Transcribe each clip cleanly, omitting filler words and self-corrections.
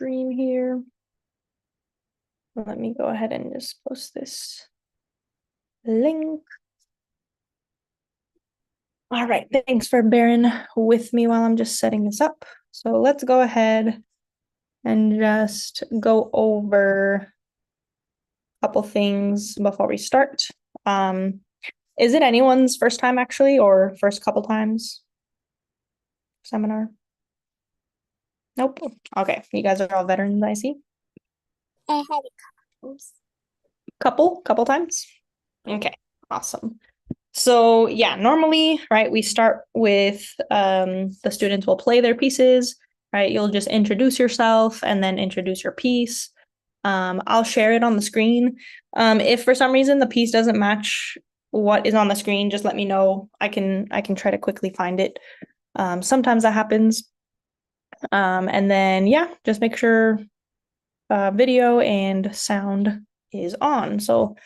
stream here. Let me go ahead and just post this link. All right, thanks for bearing with me while I'm just setting this up. So let's go ahead and just go over a couple things before we start. Is it anyone's first time actually, or first couple times seminar? Nope. Okay, you guys are all veterans, I see. I had a Couple times? Okay, awesome. So yeah, normally, right, we start with the students will play their pieces, right? You'll just introduce yourself and then introduce your piece. I'll share it on the screen. If for some reason the piece doesn't match what is on the screen, just let me know. I can try to quickly find it. Sometimes that happens. And then yeah, just make sure video and sound is on. So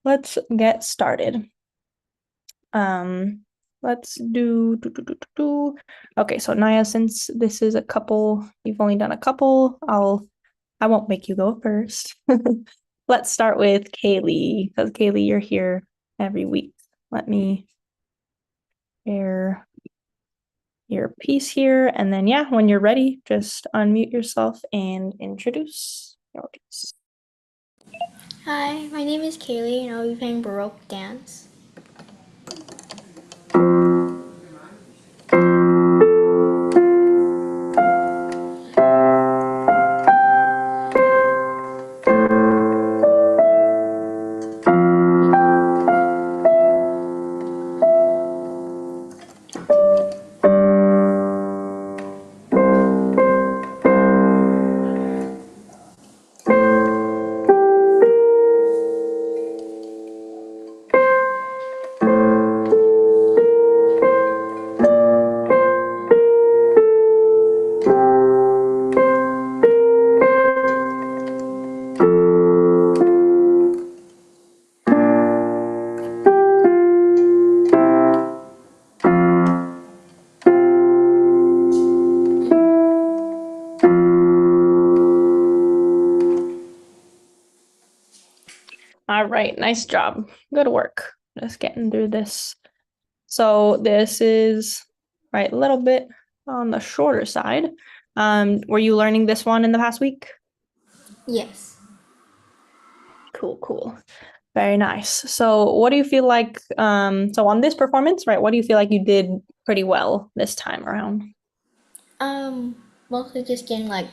let's get started. Let's do. Okay, so Naya, since this is a couple, you've only done a couple, I won't make you go first. Let's start with Kaylee, because Kaylee, you're here every week. Let me share your piece here, and then yeah, when you're ready, just unmute yourself and introduce your piece. Hi, my name is Kaylee and I'll be playing Baroque dance. All right, nice job. Good work. Just getting through this. So this is right a little bit on the shorter side. Were you learning this one in the past week? Yes. Cool. Very nice. So what do you feel like, so on this performance, right, what do you feel like you did pretty well this time around? Mostly just getting like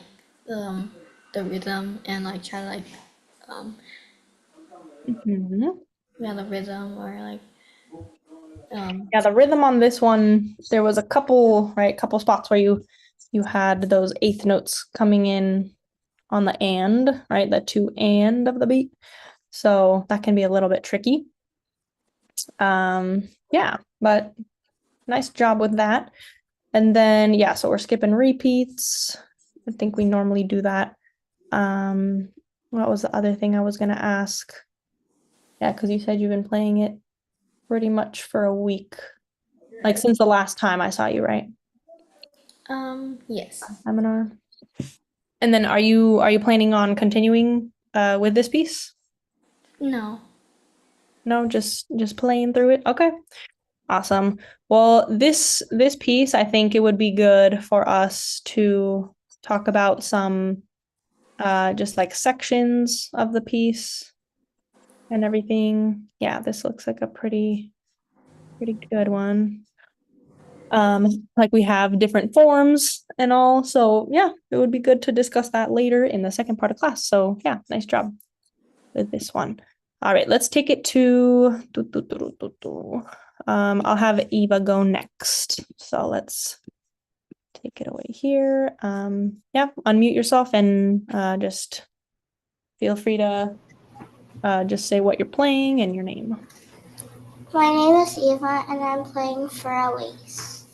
the rhythm and like try to like Mhm. yeah the rhythm or like Yeah, the rhythm on this one, there was a couple, right, couple spots where you had those eighth notes coming in on the and, right, the two and of the beat. So that can be a little bit tricky. Yeah, but nice job with that. And then yeah, so we're skipping repeats. I think we normally do that. What was the other thing I was gonna ask? Yeah, because you said you've been playing it pretty much for a week, like since the last time I saw you, right? yes. Seminar. And then are you planning on continuing with this piece? No. No, just playing through it. Okay. Awesome. Well, this piece, I think it would be good for us to talk about some just like sections of the piece and everything. Yeah, this looks like a pretty good one. Like we have different forms and all. So yeah, it would be good to discuss that later in the second part of class. So yeah, nice job with this one. All right, let's take it to I'll have Eva go next. So let's take it away here. Yeah, unmute yourself and just feel free to just say what you're playing and your name. My name is Eva and I'm playing for Elise.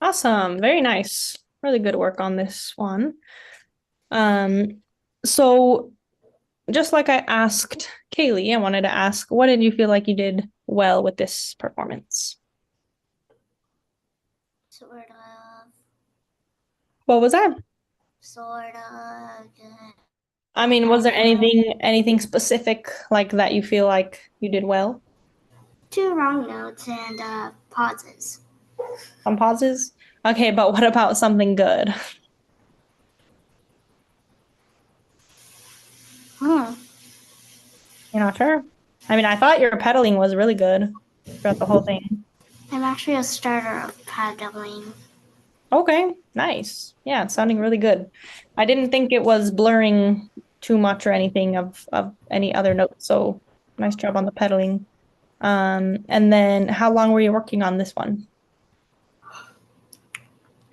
Awesome. Very nice. Really good work on this one. So just like I asked Kaylee, I wanted to ask, what did you feel like you did well with this performance? Sort of. What was that? Sort of. I mean, was there anything specific like that you feel like you did well? 2 wrong notes and pauses. Some pauses? Okay, but what about something good? Hmm. You're not sure? I mean, I thought your pedaling was really good throughout the whole thing. I'm actually a starter of paddling. Okay, nice. Yeah, it's sounding really good. I didn't think it was blurring too much or anything of any other notes, so nice job on the pedaling. And then how long were you working on this one?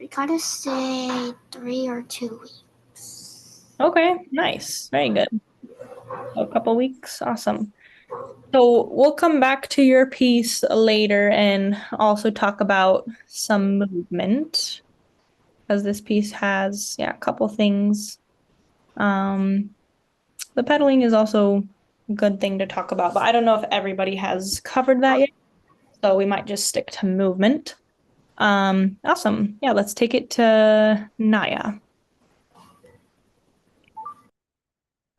I gotta say 3 or 2 weeks. Okay, nice. Very good. A couple weeks. Awesome. So we'll come back to your piece later and also talk about some movement because this piece has, yeah, a couple things. Um, the pedaling is also a good thing to talk about, but I don't know if everybody has covered that yet. So we might just stick to movement. Awesome. Yeah, let's take it to Naya.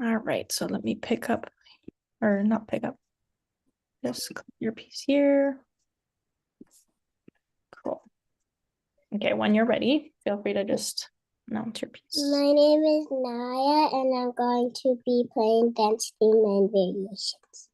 All right, so let me pick up, or not pick up, just click your piece here. Cool. Okay, when you're ready, feel free to just announce your piece. My name is Naya, and I'm going to be playing dance theme and variations.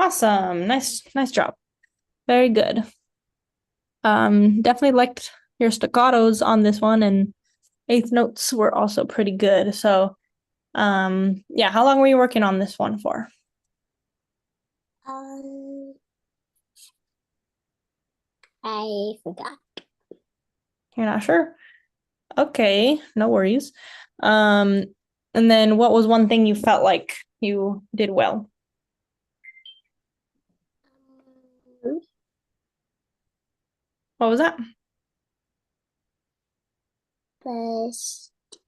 Awesome. Nice job. Very good. Definitely liked your staccatos on this one, and eighth notes were also pretty good. So, yeah, how long were you working on this one for? I forgot. You're not sure? Okay, no worries. And then what was one thing you felt like you did well? What was that? The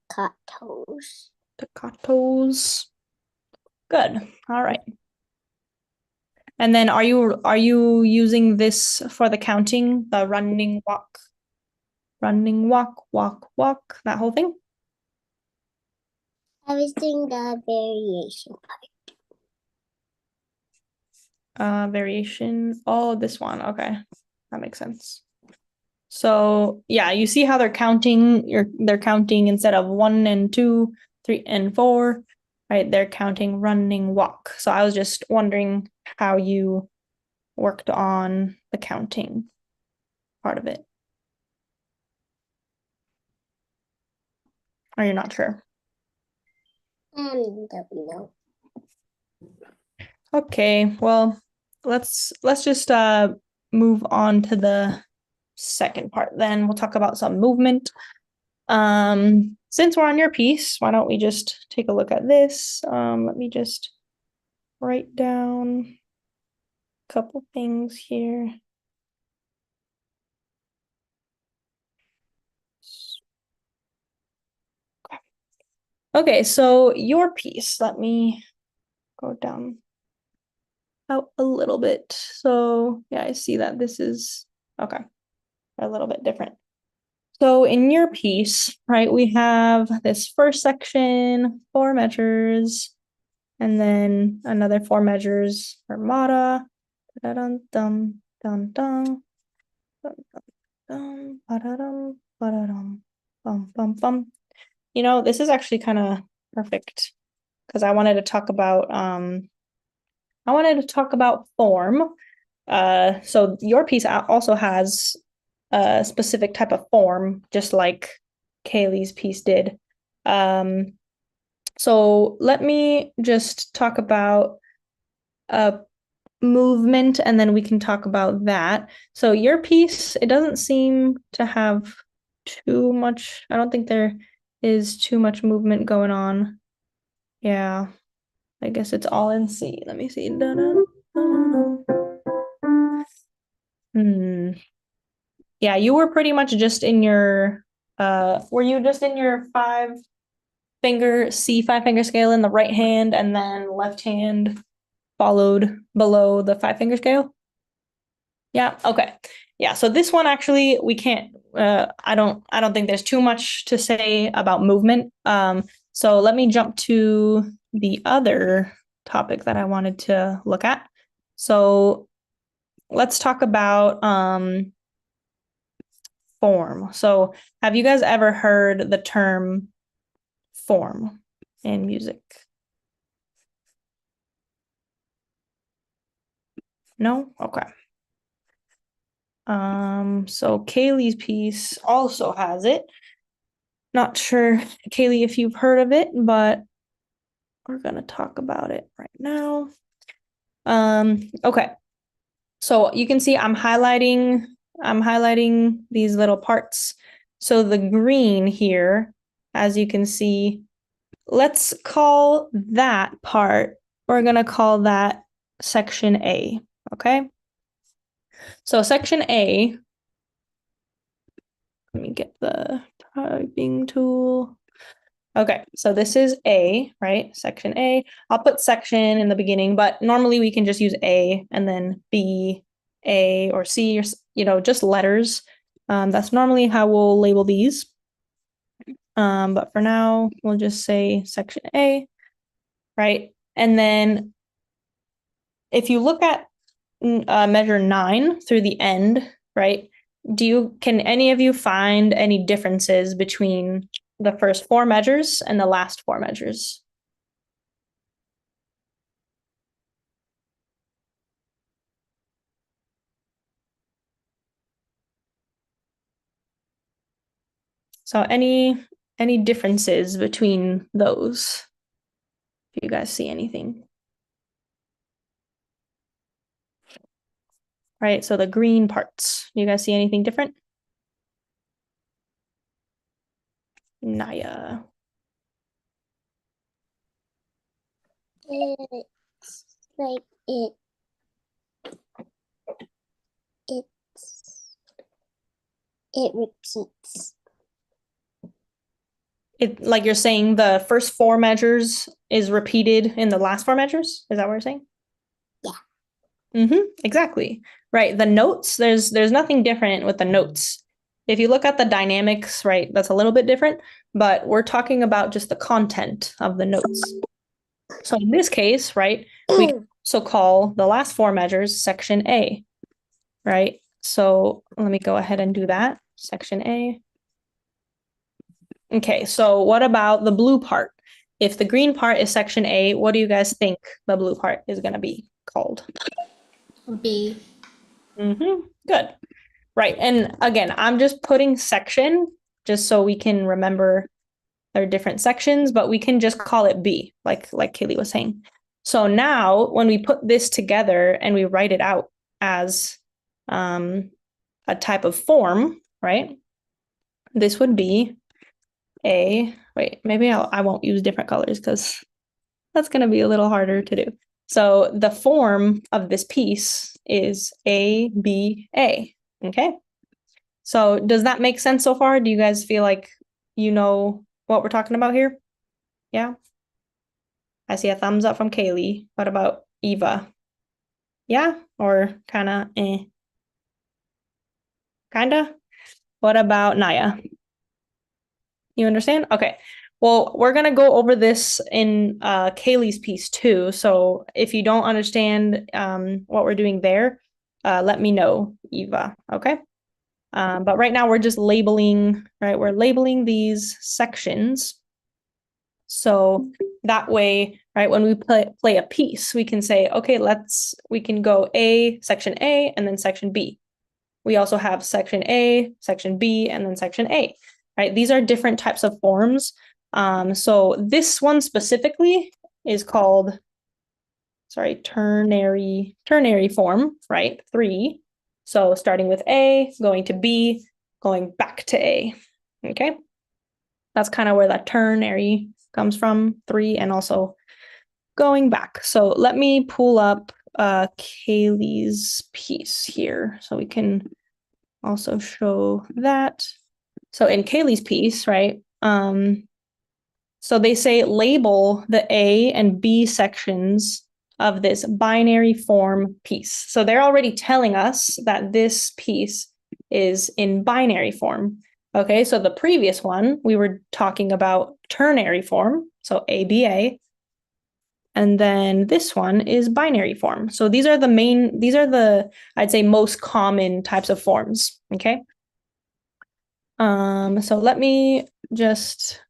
staccatos. Staccatos. Good. All right. And then are you using this for the counting, the running, walk, walk, that whole thing? I was doing the variation part. Variation. Oh, this one. Okay. That makes sense. So yeah, you see how they're counting instead of 1 and 2, 3 and 4, right? They're counting running, walk. So I was just wondering how you worked on the counting part of it. Or you're not sure? Don't know. Okay, well, let's just move on to the second part then. We'll talk about some movement. Since we're on your piece, why don't we just take a look at this? Let me just write down a couple things here. Okay, so your piece, let me go down out a little bit. So yeah, I see that this is okay, a little bit different. So in your piece, right, we have this first section, 4 measures, and then another 4 measures armada. Dun dun dun dun dun dun dun bum bum bum. You know, this is actually kind of perfect because I wanted to talk about form. So your piece also has a specific type of form, just like Kaylee's piece did. So let me just talk about movement and then we can talk about that. So your piece, it doesn't seem to have too much, I don't think there is too much movement going on. Yeah, I guess it's all in C. Let me see. Yeah, you were pretty much just in your were you just in your 5 finger scale in the right hand and then left hand followed below the 5 finger scale? Yeah, okay. Yeah, so this one actually we can't I don't think there's too much to say about movement. So let me jump to the other topic that I wanted to look at. So let's talk about form. So have you guys ever heard the term form in music? No? Okay. So Kaylee's piece also has it. Not sure, Kaylee, if you've heard of it, but we're gonna talk about it right now. Okay. So you can see I'm highlighting these little parts. So the green here, as you can see, let's call that part, we're gonna call that section A, okay? So section A, let me get the typing tool. Okay, so this is A, right? Section A. I'll put section in the beginning, but normally we can just use A and then B, A, or C, or, just letters. That's normally how we'll label these. But for now, we'll just say section A, right? And then if you look at measure 9 through the end, right? Can any of you find any differences between the first 4 measures and the last 4 measures? So any differences between those? If you guys see anything. Right, so the green parts. You guys see anything different? Naya. It's like it repeats. Like you're saying the first 4 measures is repeated in the last 4 measures? Is that what you're saying? Yeah. Exactly. Right. The notes, there's nothing different with the notes. If you look at the dynamics, right, that's a little bit different, but we're talking about just the content of the notes. So in this case, right, we can also call the last 4 measures section A, right? So let me go ahead and do that. Section A. Okay, so what about the blue part? If the green part is section A, what do you guys think the blue part is going to be called? B. Good. Right. And again, I'm just putting section just so we can remember there are different sections, but we can just call it B, like Kaylee was saying. So now when we put this together and we write it out as a type of form, right? This would be maybe I won't use different colors because that's going to be a little harder to do. So the form of this piece is ABA, okay? So does that make sense so far? Do you guys feel like you know what we're talking about here? Yeah? I see a thumbs up from Kaylee. What about Eva? Yeah? Or kind of Kinda? What about Naya? You understand? Okay. Well, we're going to go over this in Kaylee's piece too. So if you don't understand what we're doing there, let me know, Eva. Okay. But right now we're just labeling, right? We're labeling these sections. So that way, right, when we play a piece, we can say, okay, we can go section A, and then section B. We also have section A, section B, and then section A, right? These are different types of forms. So this one specifically is called, ternary form, right? 3. So starting with A, going to B, going back to A, okay? That's kind of where that ternary comes from, 3, and also going back. So let me pull up Kaylee's piece here so we can also show that. So in Kaylee's piece, right? So they say label the A and B sections of this binary form piece. So they're already telling us that this piece is in binary form. Okay, so the previous one, we were talking about ternary form, so ABA. And then this one is binary form. So these are the, I'd say, most common types of forms, okay? So let me just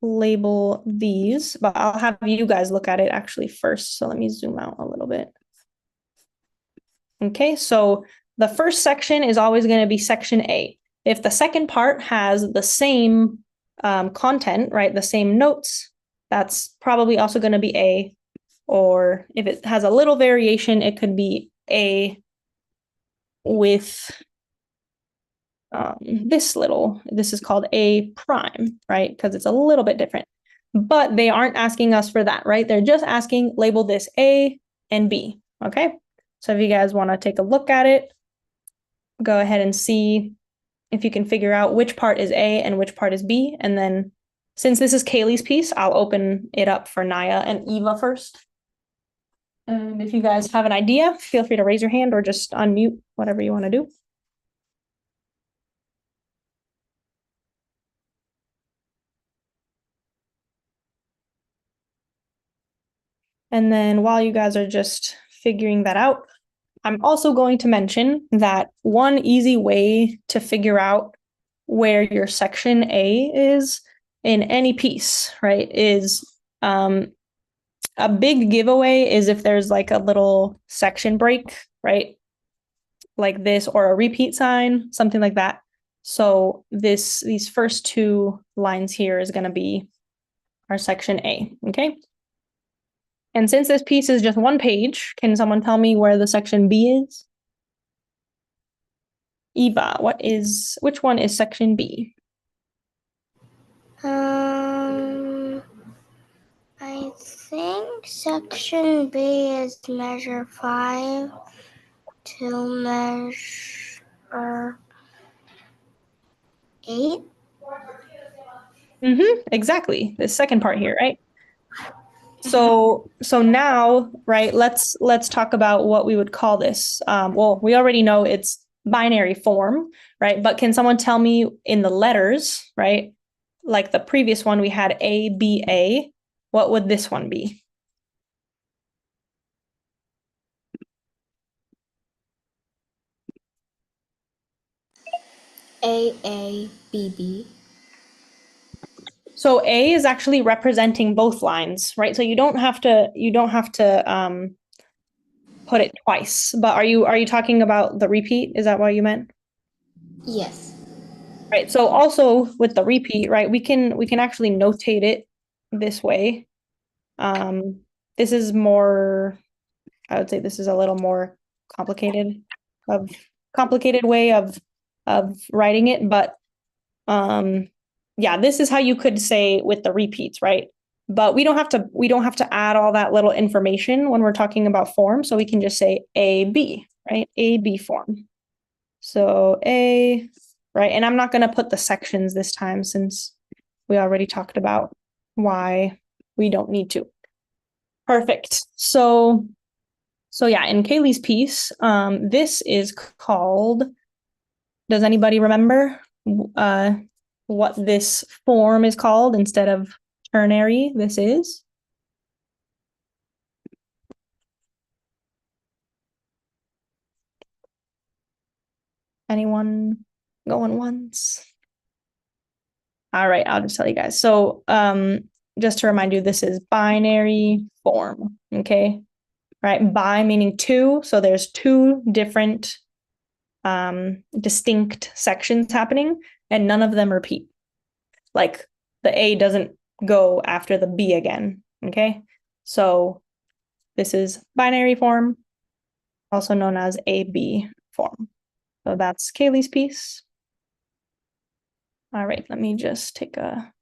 label these, but I'll have you guys look at it actually first. So let me zoom out a little bit. Okay, so the first section is always going to be section A. If the second part has the same content, right, the same notes, that's probably also going to be A. Or if it has a little variation, it could be A with this is called A prime, right? Because it's a little bit different. But they aren't asking us for that, right? They're just asking label this A and B, okay? So if you guys want to take a look at it, go ahead and see if you can figure out which part is A and which part is B. And then since this is Kaylee's piece, I'll open it up for Naya and Eva first. And if you guys have an idea, feel free to raise your hand or just unmute, whatever you want to do. And then while you guys are just figuring that out, I'm also going to mention that one easy way to figure out where your section A is in any piece, right, is a big giveaway is if there's like a little section break, right, like this, or a repeat sign, something like that. So these first 2 lines here is going to be our section A, okay? And since this piece is just 1 page, can someone tell me where the section B is? Eva, which one is section B? I think section B is measure 5 to measure 8. Exactly. The second part here, right? So now, right, let's talk about what we would call this. Well, we already know it's binary form, right? But can someone tell me in the letters, right? Like the previous one, we had ABA. What would this one be? AABB. So A is actually representing both lines, right? So you don't have to put it twice. But are you talking about the repeat? Is that what you meant? Yes. Right. So also with the repeat, right, we can actually notate it this way. this is more, I would say this is a little more complicated way of writing it, but yeah, this is how you could say with the repeats, right? But we don't have to add all that little information when we're talking about form, so we can just say AB, right? AB form. So A, right? And I'm not going to put the sections this time since we already talked about why we don't need to. Perfect. So yeah, in Kaylee's piece, this is called, does anybody remember what this form is called instead of ternary this is? Anyone going once? All right, I'll just tell you guys. So just to remind you, this is binary form, okay? Right, bi meaning two, so there's two different distinct sections happening, and none of them repeat. Like the A doesn't go after the B again, okay? So this is binary form, also known as AB form. So that's Kaylee's piece. All right, let me just take a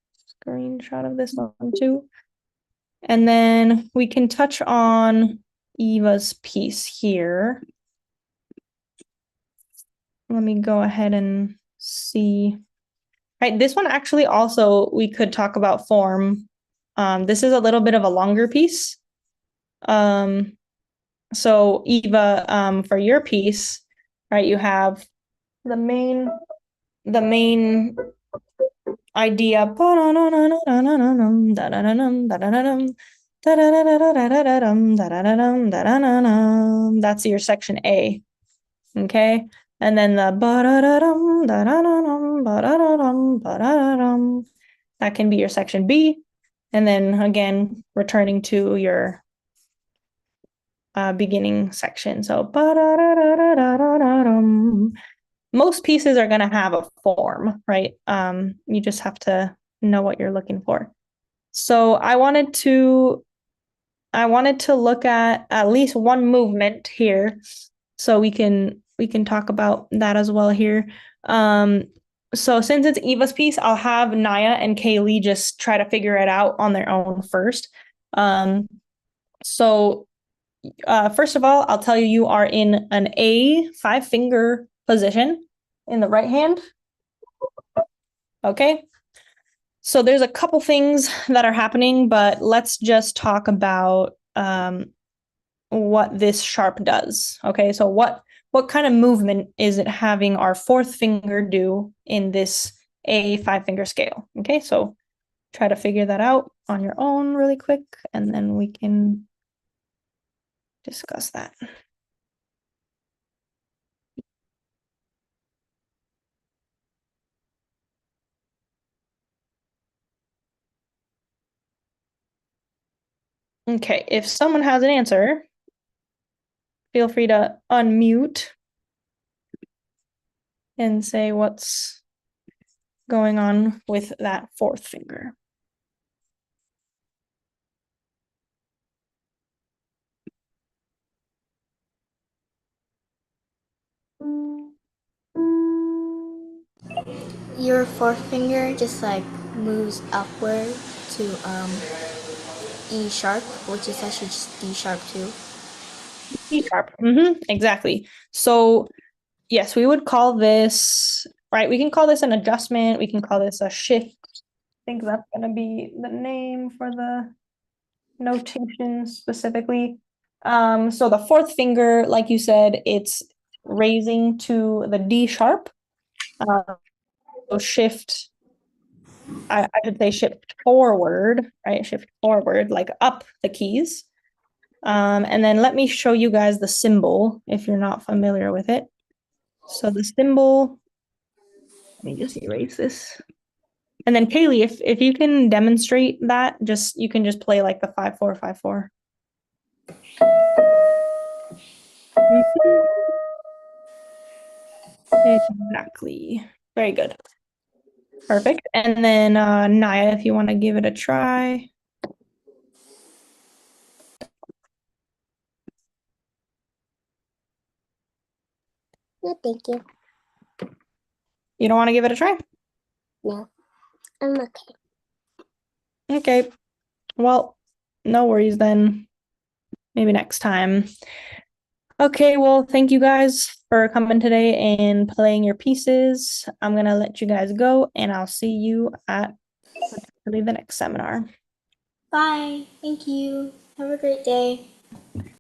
screenshot of this one too. And then we can touch on Eva's piece here. Let me go ahead and see. Right, this one actually also we could talk about form. This is a little bit of a longer piece. So Eva, for your piece, right, you have the main idea. That's your section A. Okay. And then the that can be your section B. And then again, returning to your beginning section. So most pieces are going to have a form, right? You just have to know what you're looking for. So I wanted to look at least one movement here, so we can talk about that as well here. So since it's Eva's piece, I'll have Naya and Kaylee just try to figure it out on their own first. So first of all, I'll tell you, you are in an A 5-finger position in the right hand. Okay. So there's a couple things that are happening, but let's just talk about what this sharp does. Okay, so what kind of movement is it having our 4th finger do in this A 5-finger scale? Okay, so try to figure that out on your own really quick, and then we can discuss that. Okay, if someone has an answer, feel free to unmute and say what's going on with that 4th finger. Your fourth finger just like moves upward to E sharp, which is actually just D sharp too. E sharp. Exactly. So yes, we would call this, right? We can call this an adjustment. We can call this a shift. I think that's going to be the name for the notation specifically. So the 4th finger, like you said, it's raising to the D sharp. So shift, I should say shift forward, right? Shift forward, like up the keys. And then let me show you guys the symbol if you're not familiar with it. So the symbol, let me just erase this. And then Kaylee, if you can demonstrate that, you can just play like the 5-4-5-4. Exactly. Very good. Perfect. And then Naya, if you want to give it a try. No, thank you. You don't want to give it a try? No, I'm okay. Okay. Well, no worries then. Maybe next time. Okay, well, thank you guys for coming today and playing your pieces. I'm gonna let you guys go, and I'll see you at potentially the next seminar. Bye. Thank you. Have a great day.